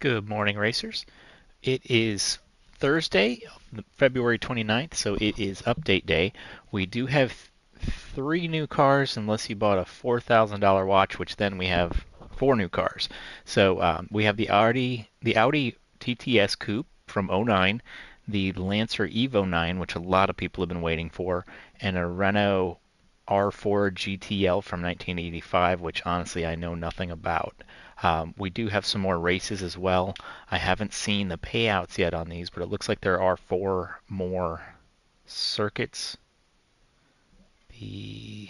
Good morning, racers. It is Thursday, February 29th, so it is update day. We do have three new cars, unless you bought a $4,000 watch, which then we have four new cars. So we have the Audi TTS Coupe from '09, the Lancer Evo 9, which a lot of people have been waiting for, and a Renault R4 GTL from 1985, which honestly I know nothing about. We do have some more races as well. I haven't seen the payouts yet on these, but it looks like there are four more circuits. The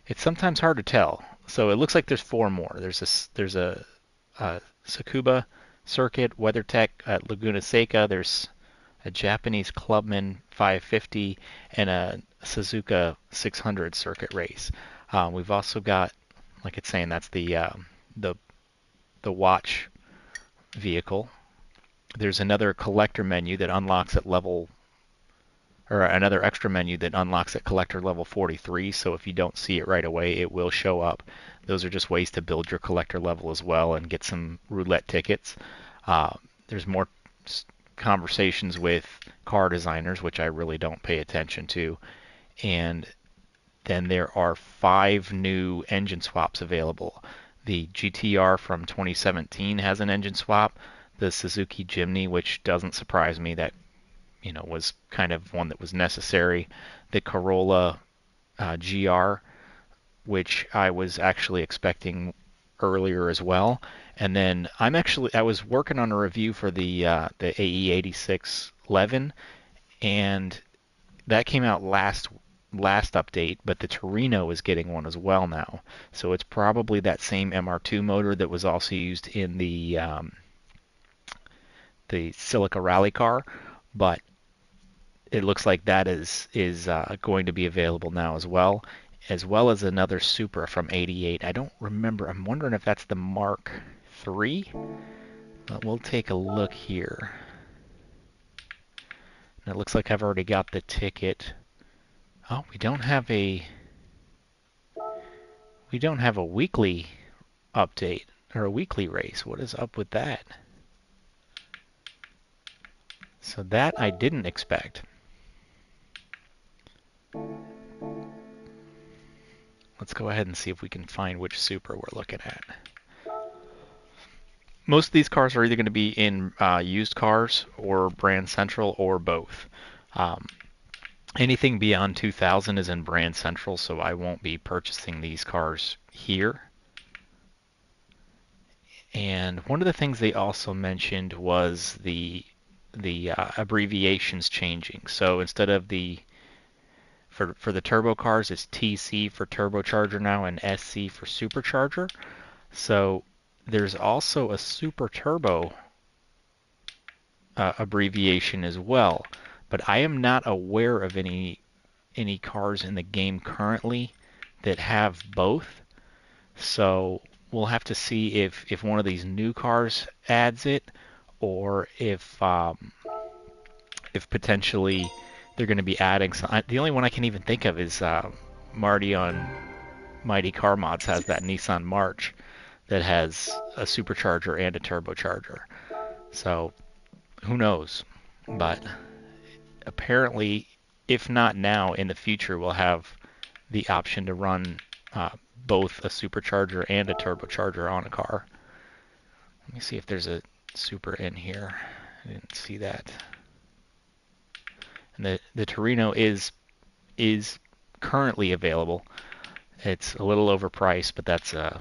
It's sometimes hard to tell. So it looks like there's four more. There's a Tsukuba circuit, WeatherTech at Laguna Seca. There's a Japanese Clubman 550 and a Suzuka 600 circuit race. We've also got, like it's saying, that's the the watch vehicle. There's another collector menu that unlocks at level, or another extra menu that unlocks at collector level 43. So if you don't see it right away, it will show up. Those are just ways to build your collector level as well and get some roulette tickets. There's more conversations with car designers, which I really don't pay attention to. And then there are five new engine swaps available. The GTR from 2017 has an engine swap. The Suzuki Jimny, which doesn't surprise me, that was kind of one that was necessary. The Corolla GR, which I was actually expecting earlier as well. And then I was working on a review for the AE86 Levin, and that came out last update, but the Torino is getting one as well now. So it's probably that same MR2 motor that was also used in the Silica Rally car, but it looks like that is going to be available now as well as another Supra from '88. I don't remember. I'm wondering if that's the Mark III, but we'll take a look here. And it looks like I've already got the ticket. Oh, we don't have a weekly update or a weekly race. What is up with that? So that I didn't expect. Let's go ahead and see if we can find which Supra we're looking at. Most of these cars are either going to be in used cars or Brand Central or both. Anything beyond 2000 is in Brand Central, so I won't be purchasing these cars here. And one of the things they also mentioned was the abbreviations changing. So instead of for the turbo cars, it's TC for turbocharger now and SC for supercharger. So there's also a super turbo abbreviation as well, but I am not aware of any cars in the game currently that have both. So we'll have to see if one of these new cars adds it, or if potentially they're going to be adding some. The only one I can even think of is Marty on Mighty Car Mods has that Nissan March that has a supercharger and a turbocharger. So who knows? But apparently, if not now, in the future, we'll have the option to run both a supercharger and a turbocharger on a car. Let me see if there's a Super in here. I didn't see that. And the Torino is currently available. It's a little overpriced, but that's it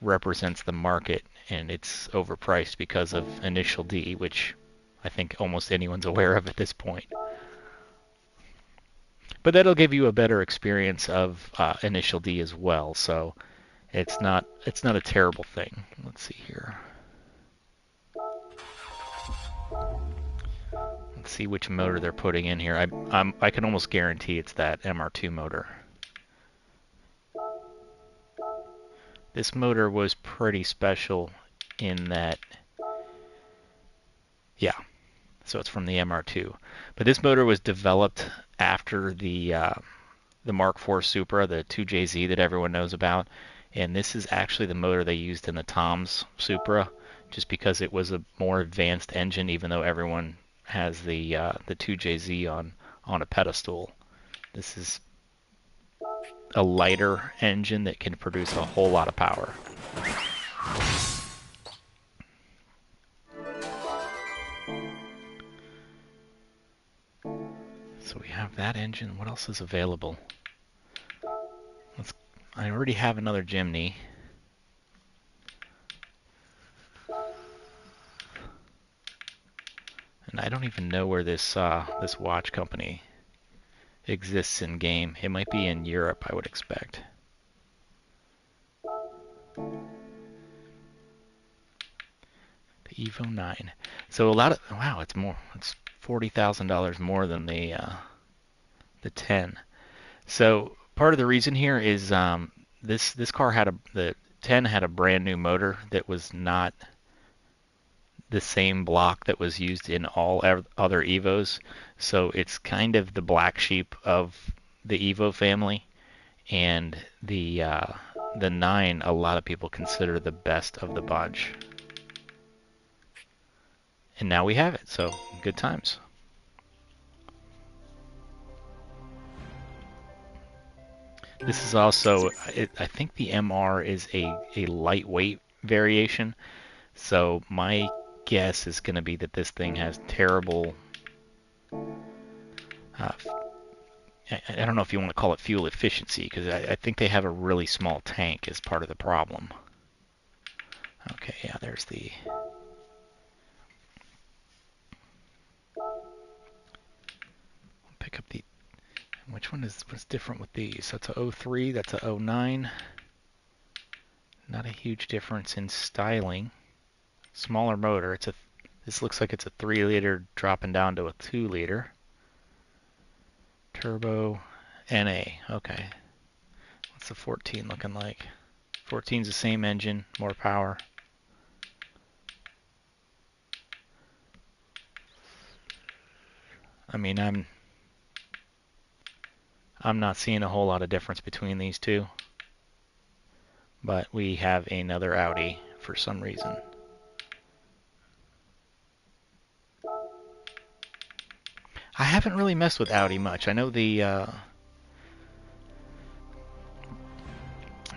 represents the market, and it's overpriced because of Initial D, which I think almost anyone's aware of at this point. But that'll give you a better experience of Initial D as well, so it's not a terrible thing. Let's see here. Let's see which motor they're putting in here. I can almost guarantee it's that MR2 motor. This motor was pretty special in that, yeah, so it's from the MR2. But this motor was developed after the Mark IV Supra, the 2JZ that everyone knows about, and this is actually the motor they used in the Tom's Supra, just because it was a more advanced engine, even though everyone has the 2JZ on a pedestal. This is a lighter engine that can produce a whole lot of power. So we have that engine. What else is available? I already have another Jimny. And I don't even know where this watch company exists in game. It might be in Europe, I would expect. The Evo 9. So a lot of, wow, it's more. It's $40,000 more than the 10. So part of the reason here is this car had the 10 had a brand new motor that was not the same block that was used in all other Evos. So it's kind of the black sheep of the Evo family, and the 9 a lot of people consider the best of the bunch. And now we have it, so good times. This is also, I think the MR is a lightweight variation, so my guess is going to be that this thing has terrible, I don't know if you want to call it fuel efficiency, because I think they have a really small tank as part of the problem. Okay, yeah, there's the... Pick up the... Which one is what's different with these? That's a 03, that's a 09. Not a huge difference in styling. Smaller motor. This looks like it's a 3-liter dropping down to a 2-liter. Turbo NA. Okay. What's the 14 looking like? 14's the same engine, more power. I mean, I'm not seeing a whole lot of difference between these two. But we have another Audi for some reason. I haven't really messed with Audi much. I know I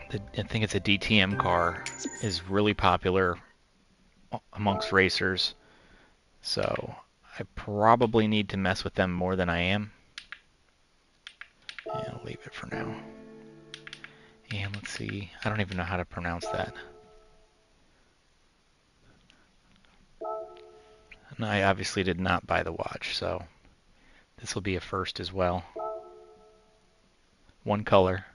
think it's a DTM car is really popular amongst racers. So I probably need to mess with them more than I am. Yeah, I'll leave it for now. And let's see. I don't even know how to pronounce that. And I obviously did not buy the watch, so this will be a first as well. One color.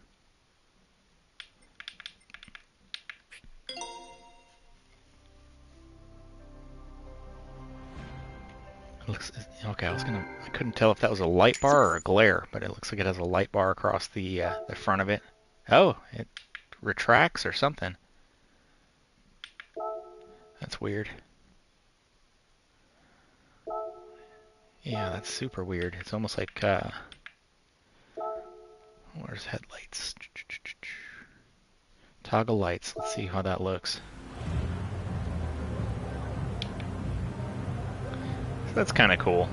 It looks okay. I couldn't tell if that was a light bar or a glare, but it looks like it has a light bar across the front of it. Oh, it retracts or something. That's weird. Yeah, that's super weird. It's almost like where's headlights? Toggle lights. Let's see how that looks. So that's kind of cool.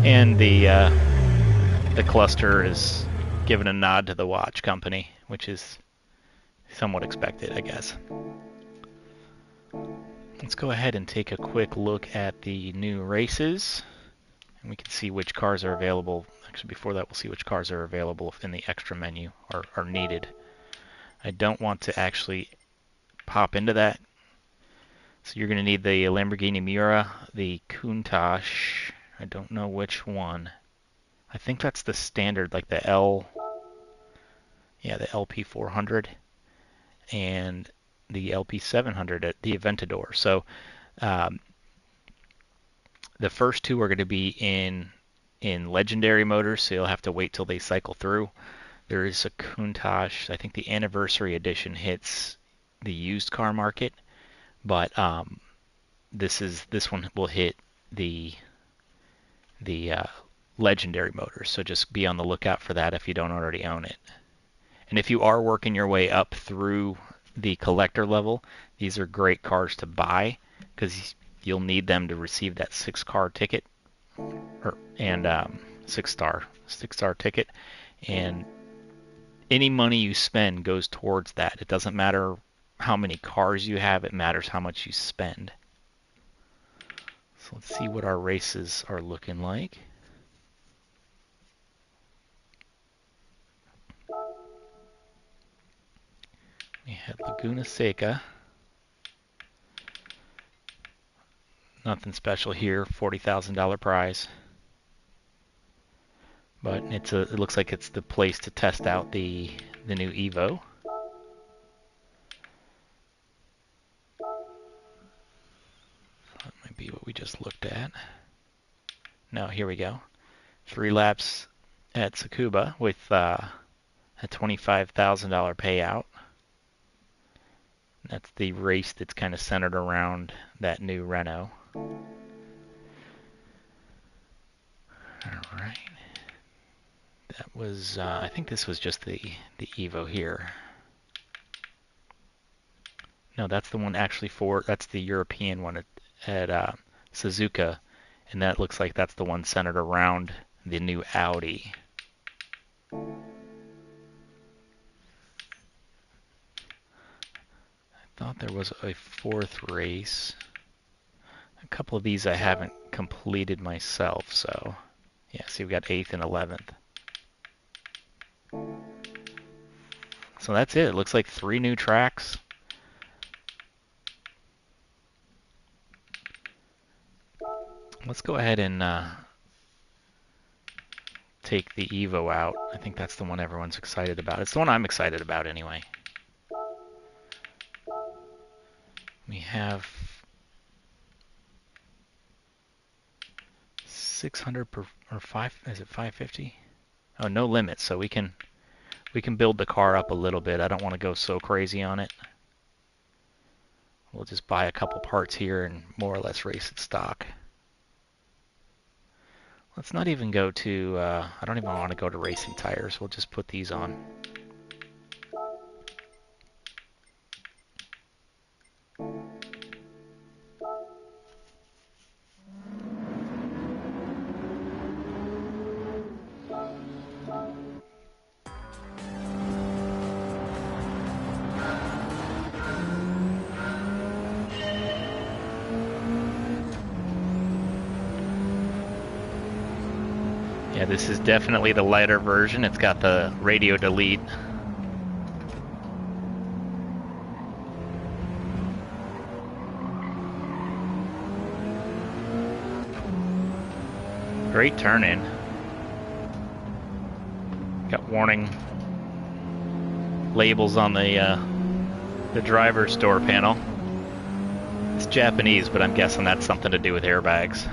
And the cluster is giving a nod to the watch company, which is somewhat expected, I guess. Let's go ahead and take a quick look at the new races, and we can see which cars are available. Actually, before that, we'll see which cars are available in the extra menu or are needed. I don't want to actually pop into that. So you're going to need the Lamborghini Miura, the Countach. I don't know which one. I think that's the standard, like the the LP400 and the LP700 at the Aventador. So the first two are going to be in legendary motors, so you'll have to wait till they cycle through. There is a Countach. I think the anniversary edition hits the used car market, but this one will hit the legendary motors. So just be on the lookout for that if you don't already own it. And if you are working your way up through the collector level, these are great cars to buy because you'll need them to receive that 6-car ticket and 6-star ticket. And any money you spend goes towards that. It doesn't matter how many cars you have, it matters how much you spend. So let's see what our races are looking like. We had Laguna Seca. Nothing special here, $40,000 prize. But it looks like it's the place to test out the new Evo. That might be what we just looked at. No, here we go. 3 laps at Tsukuba with a $25,000 payout. That's the race that's kind of centered around that new Renault. All right. That was, I think this was just the Evo here. No, that's the one actually that's the European one at Suzuka. And that looks like that's the one centered around the new Audi. Thought there was a 4th race. A couple of these I haven't completed myself, so yeah, see we've got 8th and 11th. So that's it. It looks like 3 new tracks. Let's go ahead and take the Evo out. I think that's the one everyone's excited about. It's the one I'm excited about anyway. We have 600 per, or 5, is it 550? Oh, no limit, so we can build the car up a little bit. I don't want to go so crazy on it. We'll just buy a couple parts here and more or less race it stock. Let's not even go to, I don't even want to go to racing tires. We'll just put these on. Yeah, this is definitely the lighter version. It's got the radio delete. Great turn in. Got warning labels on the driver's door panel. It's Japanese, but I'm guessing that's something to do with airbags.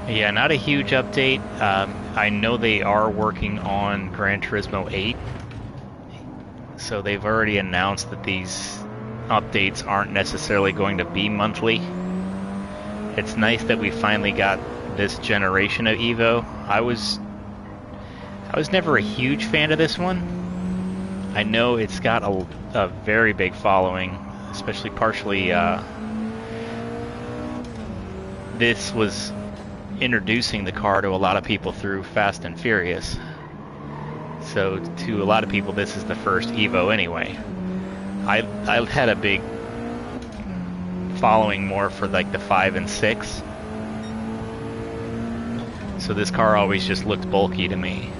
Yeah, not a huge update. I know they are working on Gran Turismo 8, so they've already announced that these updates aren't necessarily going to be monthly. It's nice that we finally got this generation of Evo. I was never a huge fan of this one. I know it's got a very big following, especially partially. This was introducing the car to a lot of people through Fast and Furious. So to a lot of people, this is the first Evo anyway. I had a big following more for like the 5 and 6. So this car always just looked bulky to me.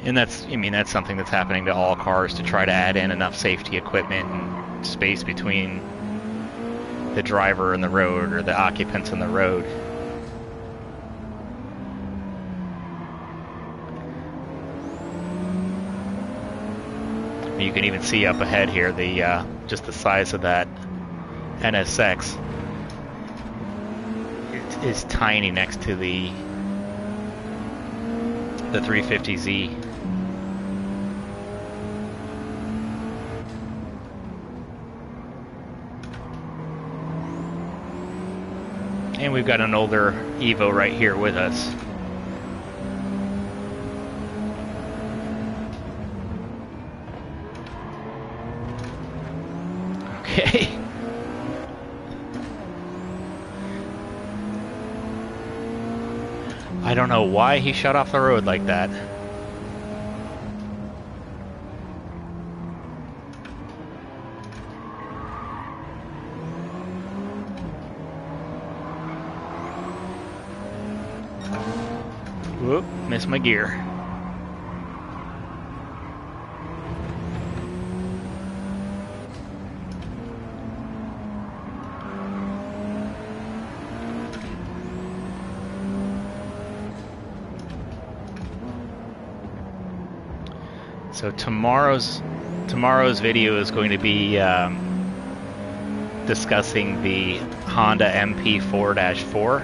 And that's something that's happening to all cars to try to add in enough safety equipment and space between the driver and the road, or the occupants on the road. You can even see up ahead here just the size of that NSX. It is tiny next to the 350Z. And we've got an older Evo right here with us. Okay. I don't know why he shut off the road like that. Whoop, missed my gear. So tomorrow's video is going to be discussing the Honda MP4-4.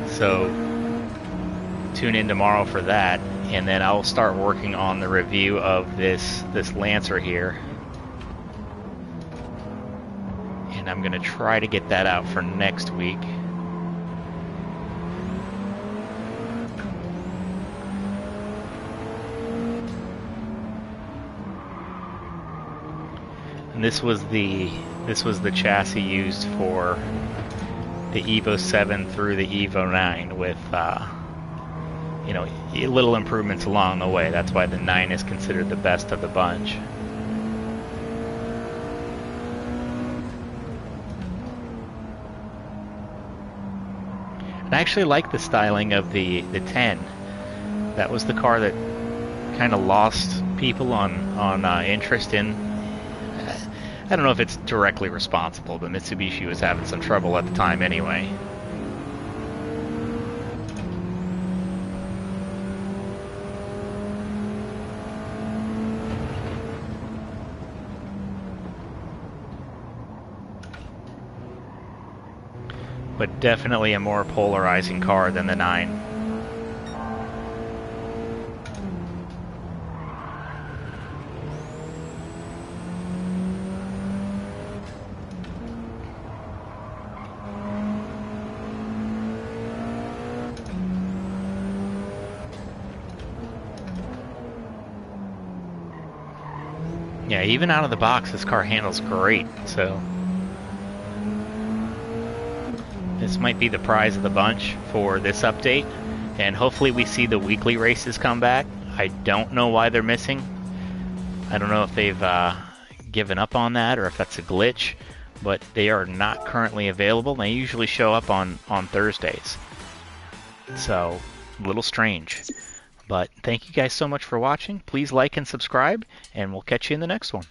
So tune in tomorrow for that, and then I'll start working on the review of this Lancer here, and I'm gonna try to get that out for next week. And this was the chassis used for the Evo 7 through the Evo 9 with you know, little improvements along the way. That's why the 9 is considered the best of the bunch. And I actually like the styling of the 10. That was the car that kind of lost people on interest in. I don't know if it's directly responsible, but Mitsubishi was having some trouble at the time anyway. But definitely a more polarizing car than the 9. Yeah, even out of the box, this car handles great, so this might be the prize of the bunch for this update, and hopefully we see the weekly races come back. I don't know why they're missing. I don't know if they've given up on that or if that's a glitch, but they are not currently available. They usually show up on Thursdays, so a little strange. But thank you guys so much for watching. Please like and subscribe, and we'll catch you in the next one.